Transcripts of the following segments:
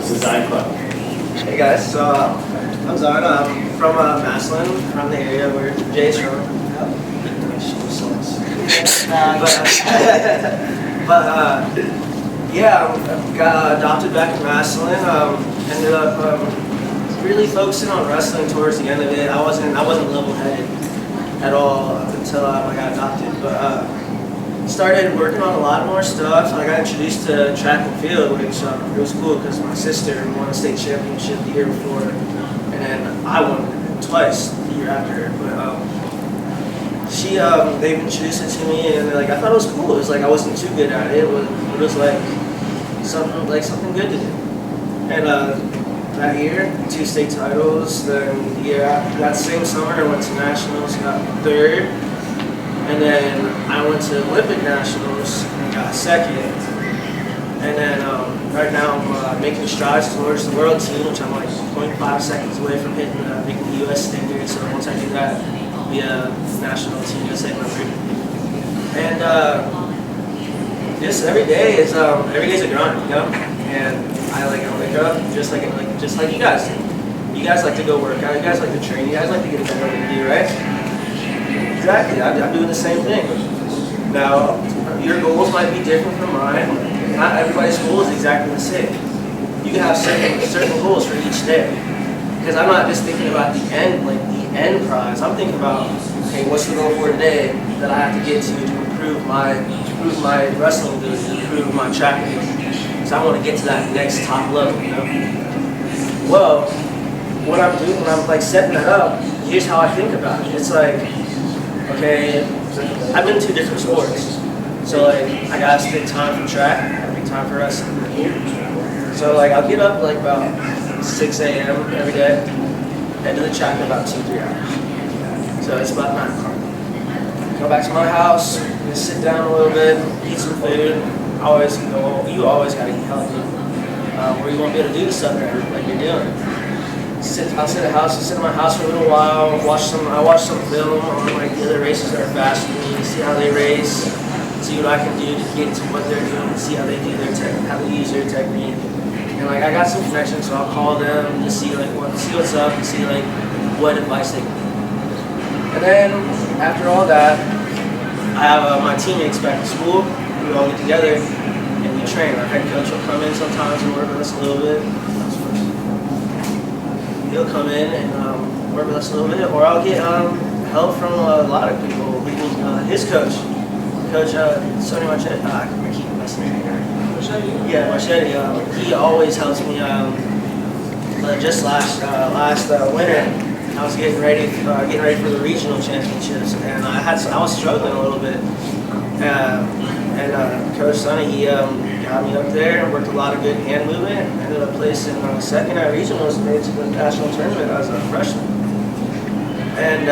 This is Zion Club. Hey guys, so I'm Zion. I'm from Massillon, from the area where Jay's from. Yeah, I got adopted back in Massillon. Ended up really focusing on wrestling towards the end of it. I wasn't level-headed at all up until I got adopted, but started working on a lot more stuff. I got introduced to track and field, which it was cool because my sister won a state championship the year before, and then I won twice the year after. But they introduced it to me, and I thought it was cool. It was I wasn't too good at it. It was something good to do. And that year, 2 state titles. Then the year after, that same summer, I went to nationals, got 3rd. And then I went to Olympic Nationals and got 2nd. And then right now I'm making strides towards the world team, which I'm 0.5 seconds away from making the U.S. standard. So once I do that, I'll be a national team USA member. And just every day is a grind, you know. And I wake up just like you guys do. You guys like to go work out. You guys like to train. You guys like to get better than you, right? Exactly, I'm doing the same thing. Now, your goals might be different from mine. Not everybody's goal is exactly the same. You can have certain goals for each day. Because I'm not just thinking about the end prize. I'm thinking about, okay, what's the goal for today that I have to get to improve my wrestling ability, to improve my track ability. Because I want to get to that next top level, you know? Well, what I'm doing when I'm setting that up, here's how I think about it. It's okay, I've been to different sports. So I gotta spend time for track, I gotta make time for wrestling. So I'll get up about 6 a.m. every day, head to the track in about 2-3 hours. So it's about 9 o'clock. Go back to my house, just sit down a little bit, eat some food. You always gotta eat healthy. Or you won't be able to do the stuff like you're doing. I'll sit in my house for a little while, I watch some film on the other races that are faster than me, see how they race, see what I can do to get to what they're doing, see how they do how they use their technique. And I got some connections, so I'll call them to see what's up and see what advice they can give. And then after all that, I have my teammates back at school. We all get together and we train. Our head coach will come in sometimes and work with us a little bit. He'll come in and work with us a little bit, or I'll get help from a lot of people. His coach, Sonny Marchetti, I keep messing up. Yeah, Marchetti. He always helps me. Just last winter, I was getting ready for the regional championships, and I was struggling a little bit. And Coach Sonny, he got me up there and worked a lot of good hand movement. Ended up placing 2nd at regionals and made it to the national tournament as a freshman. And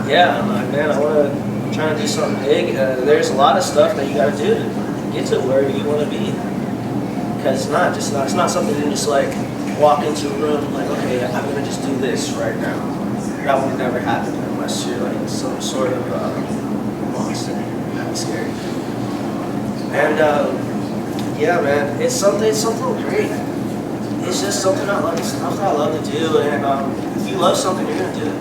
yeah, I'm man, I'm trying to do something big. There's a lot of stuff that you got to do to get to where you want to be. Because it's not something you just walk into a room okay, I'm gonna just do this right now. That would never happen unless you're some sort of monster. That'd be scary. And yeah, man, it's something great. It's just something I love to do, and if you love something, you're gonna do it.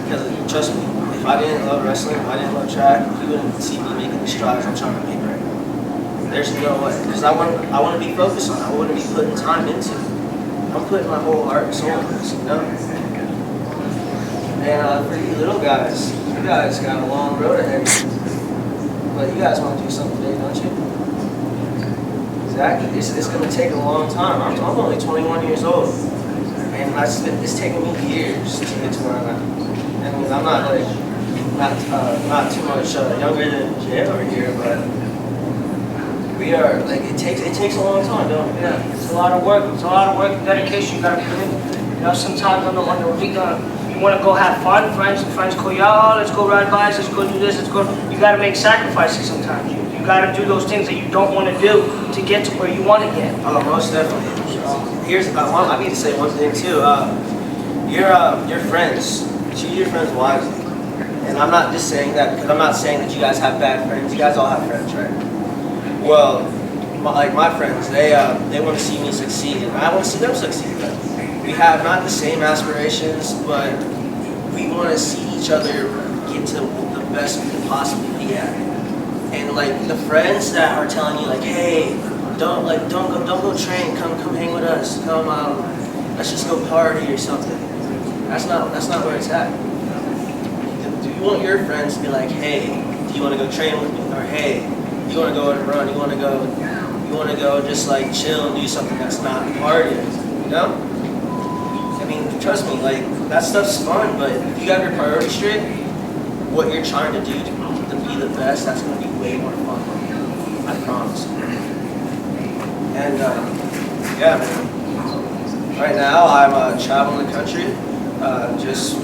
Because trust me, if I didn't love wrestling, if I didn't love track, you wouldn't see me making the strides I'm trying to make right now. There's no way, because I want to be focused on it. I want to be putting time into it. I'm putting my whole heart and soul into this, you know. And for you little guys, you guys got a long road ahead of you. But you guys want to do something big, don't you? Exactly. It's going to take a long time. I'm only 21 years old, and it's taken me years to get to where I'm at. I mean, I'm not too much younger than Jay over here, but we are it takes a long time, don't it? Yeah, it's a lot of work. It's a lot of work and dedication you got to put in. You know, sometimes on the weekend, you want to go have fun. Friends call you out, let's go ride bikes, let's go do this, let's go. You got to make sacrifices sometimes. You got to do those things that you don't want to do to get to where you want to get. Oh, most definitely. I need to say one thing too. Your friends, choose your friends wisely. And I'm not just saying that because I'm not saying that you guys have bad friends. You guys all have friends, right? Well, like my friends, they want to see me succeed, and I want to see them succeed. We have not the same aspirations, but we want to see each other get to the best we can possibly be at. And like the friends that are telling you like, hey, don't go train, come hang with us, come let's just go party or something. That's not where it's at. Do you want your friends to be like, hey, do you want to go train with me? Or hey, you want to go on a run? You want to go just like chill and do something that's not partying? You know? I mean, trust me, like that stuff's fun, but if you got your priorities straight, what you're trying to do to be the best, that's going to be way more fun. I promise. And yeah, man. Right now, I'm traveling the country, just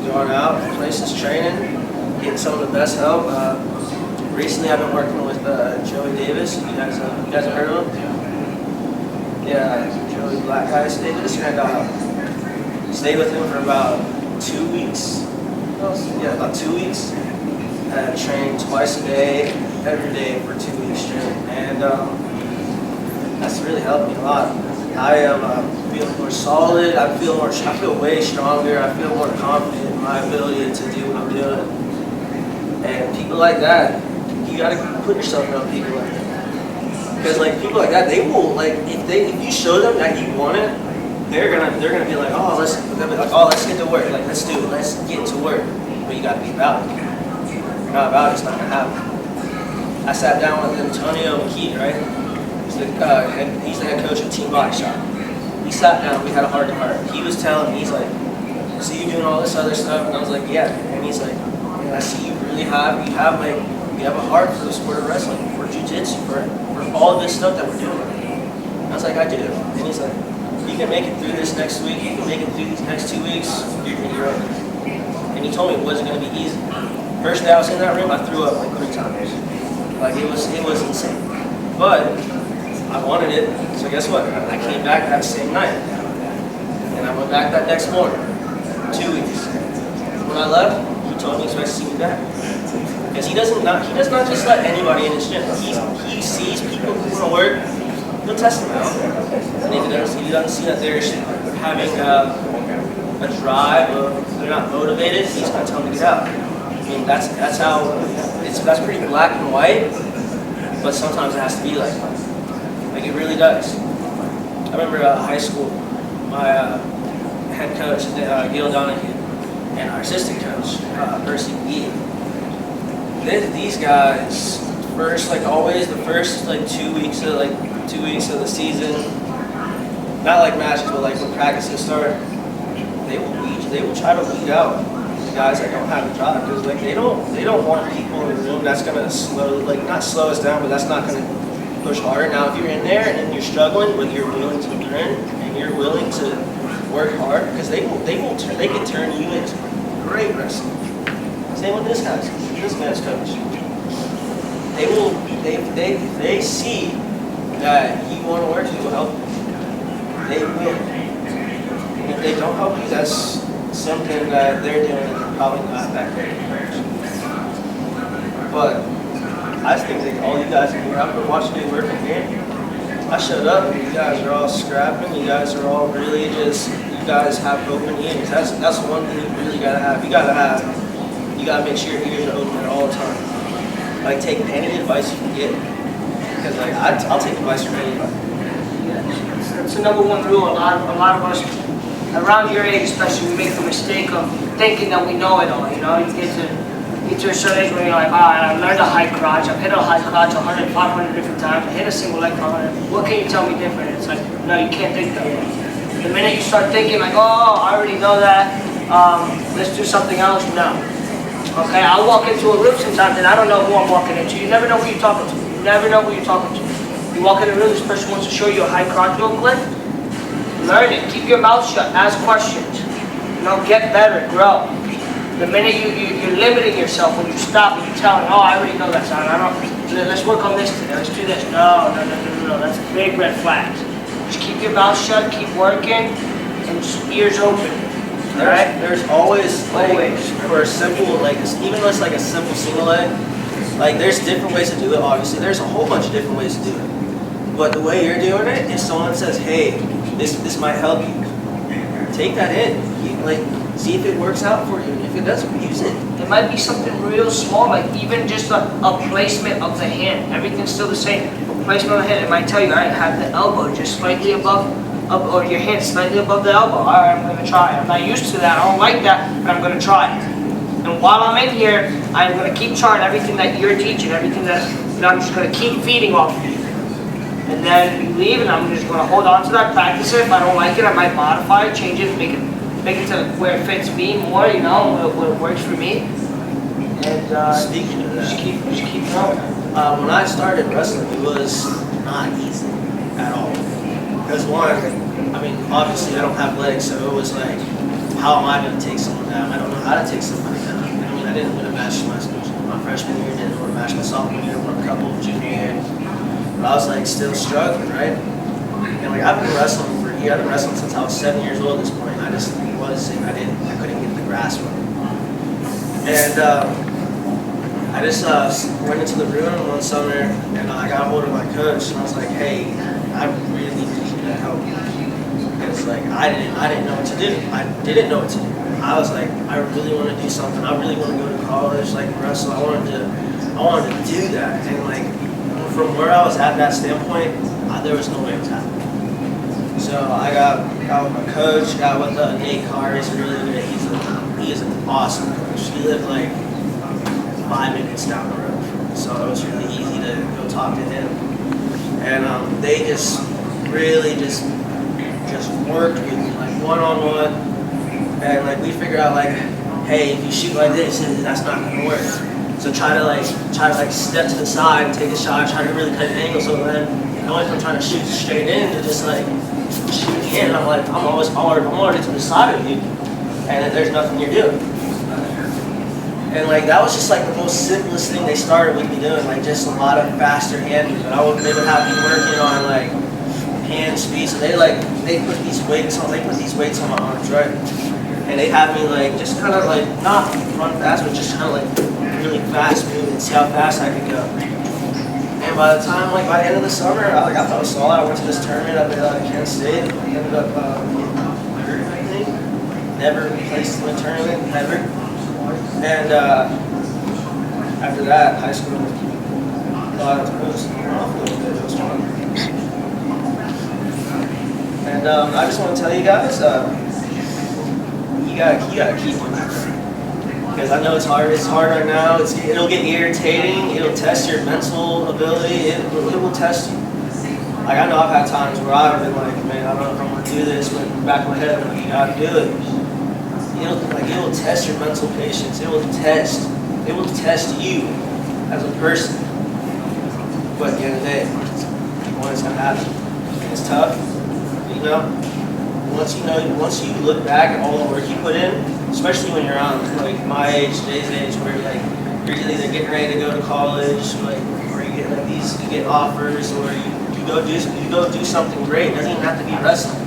going out, places, training, getting some of the best help. Recently, I've been working with Joey Davis. You guys have heard of him? Yeah, Joey Black Ice Davis, and stayed with him for about 2 weeks. Yeah, about 2 weeks. And trained twice a day, every day for 2 weeks straight, and that's really helped me a lot. I am feeling more solid. I feel way stronger. I feel more confident in my ability to do what I'm doing. And people like that, you gotta put yourself around people like that. Because like people like that, they will like if you show them that you want it, they're gonna be like, oh let's get to work. Like let's do it. Let's get to work. But you gotta be about it. If you're not about it, it's not gonna happen. I sat down with Antonio McKee, right? He's the head coach of Team Body Shop. We sat down, we had a heart to heart. He was telling me, he's like, see you doing all this other stuff? And I was like, yeah. And he's like, I see you really have a heart for the sport of wrestling, for jiu-jitsu, for all of this stuff that we're doing. And I was like, I do. And he's like, you can make it through this next week, you can make it through these next 2 weeks, you're over. And he told me it wasn't going to be easy. First day I was in that room, I threw up like 3 times. Like it was insane. But I wanted it, so guess what? I came back that same night. And I went back that next morning. 2 weeks. When I left, he told me he expects to see me back. Because he does not just let anybody in his gym. He sees people who want to work, he'll test them out. And if he doesn't see that they're having a drive or they're not motivated, he's going to tell them to get out. I mean, that's pretty black and white, but sometimes it has to be like that. Like it really does. I remember high school, my head coach, Gil Donahue, and our assistant coach, Percy McGee. These guys, the first 2 weeks of the season, not like matches, but like when practices start, they will try to weed out the guys that don't have a job because like they don't want people in the room that's gonna not slow us down, but that's not gonna push harder. Now, if you're in there and you're struggling, but you're willing to learn and you're willing to work hard, because they can turn you into great wrestler. Same with this man's coach. They see that you want to work, they will help you. They will. And if they don't help you, that's something that they're doing and they're probably not that great of a person. But I think that all you guys in here, I've been watching you work in here. I showed up and you guys are all scrapping. You guys are all really you guys have open ears. That's one thing you really gotta have. You gotta make sure your ears are open at all times. Like take any advice you can get. Because like I'll take advice from anybody. It's the number one rule. A lot of us around your age, especially, we make the mistake of thinking that we know it all. You know, you get to a certain age where you're like, I learned a high crotch. I've hit a high crotch 100, 500 different times. I hit a single leg for 100. What can you tell me different? It's like, no, you can't think that way. The minute you start thinking like, oh, I already know that. Let's do something else. No. Okay, I'll walk into a room sometimes and I don't know who I'm walking into. You never know who you're talking to. You never know who you're talking to. You walk in a room, this person wants to show you a high crotch real quick. Learn it. Keep your mouth shut. Ask questions. You know, get better. Grow. The minute you're limiting yourself when you stop and you're telling, oh, I already know that sound. Let's work on this today. Let's do this. No. That's a big red flag. Just keep your mouth shut. Keep working, and just ears open. There's always for a simple, like even though it's like a simple single leg, Like, there's different ways to do it, obviously. There's a whole bunch of different ways to do it. But the way you're doing it, if someone says, hey, this might help you, take that in. Like, see if it works out for you. And if it doesn't, use it. It might be something real small, like even just a placement of the hand. Everything's still the same. A placement of the hand, it might tell you, all right, have the elbow just slightly above, or your hand slightly above the elbow. All right, I'm gonna try. I'm not used to that. I don't like that, but I'm gonna try. And while I'm in here, I'm gonna keep trying everything that you're teaching, everything that I'm just gonna keep feeding off of you. And then you leave, and I'm just gonna hold on to that, practice it. If I don't like it, I might modify it, change it, make it to where it fits me more, you know, where it works for me. And Speaking of that, just keep going. when I started wrestling, it was not easy at all. Because one, I mean, obviously I don't have legs, so it was like, how am I going to take someone down? I don't know how to take somebody down. I mean, I didn't win a match my freshman year, didn't win a match my sophomore year, won a couple junior year. But I was like still struggling, right? And like I've been wrestling for a year. I've been wrestling since I was 7 years old at this point. I couldn't get the grasp of it. And I just went into the room one summer, and I got a hold of my coach, and I was like, hey, I really need you to help me. Because like I didn't know what to do. I didn't know what to do. I was like, I really want to do something. I really want to go to college, like wrestle. I wanted to do that. And like from where I was at that standpoint, there was no way it was happening. So I got with my coach, got with Nate Carr. He's really good. He is an awesome coach. He lived like 5 minutes down the road from me, so it was really easy to go talk to him. And they just really just worked with me like one-on-one, and like we figured out like, hey, if you shoot like this, that's not gonna work. So try to step to the side and take a shot, try to really cut an angle. So then I went from trying to shoot straight in to just like shoot in. I'm like, I'm already to the side of you, and there's nothing you're doing. And like that was just like the most simplest thing they started with me doing, like just a lot of faster hand movement. They would have me working on like hand speed. So they put these weights on my arms, right? And they have me like just kind of like not run fast, but just kind of like really fast move and see how fast I could go. And by the end of the summer, I felt solid. I went to this tournament up at Kent State. Ended up getting third, I think. Never placed in the tournament, ever. And after that, high school, it was off a little bit. It was fun. And I just want to tell you guys, you gotta keep on that. Because I know it's hard. It's hard right now. It'll get irritating. It'll test your mental ability. It will test you. Like I know I've had times where I've been like, man, I don't know if I'm gonna do this, but in the back of my head, I'm like, you gotta do it. It will test your mental patience. It will test you as a person. But at the end of the day, it's gonna happen. It's tough, you know. Once you look back at all the work you put in, especially when you're on like my age, Jay's age, where like you're either getting ready to go to college, like, or you get like you get offers, or you go do something great. It doesn't even have to be wrestling.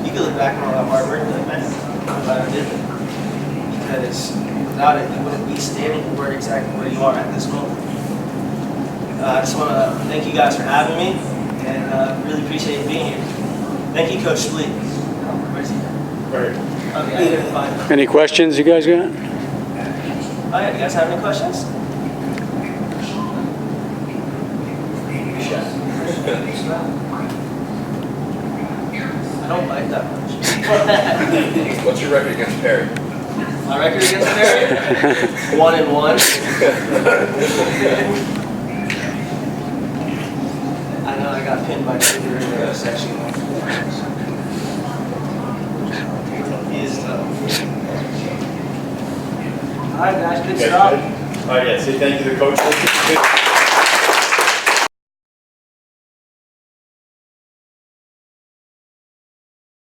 You can look back on all that hard work and be like, man, I'm glad I did it. Because without it, you wouldn't be standing exactly where you are at this moment. I just want to thank you guys for having me, and really appreciate being here. Thank you, Coach Splee. Where's he? Right. Okay, fine. Any questions you guys got? Oh yeah, you guys have any questions? I don't like that much. What's your record against Perry? My record against Perry? 1-1. I know I got pinned by Junior in the section. He is tough. All right, guys, good Okay, stuff. good. All right, yeah, say thank you to the coach.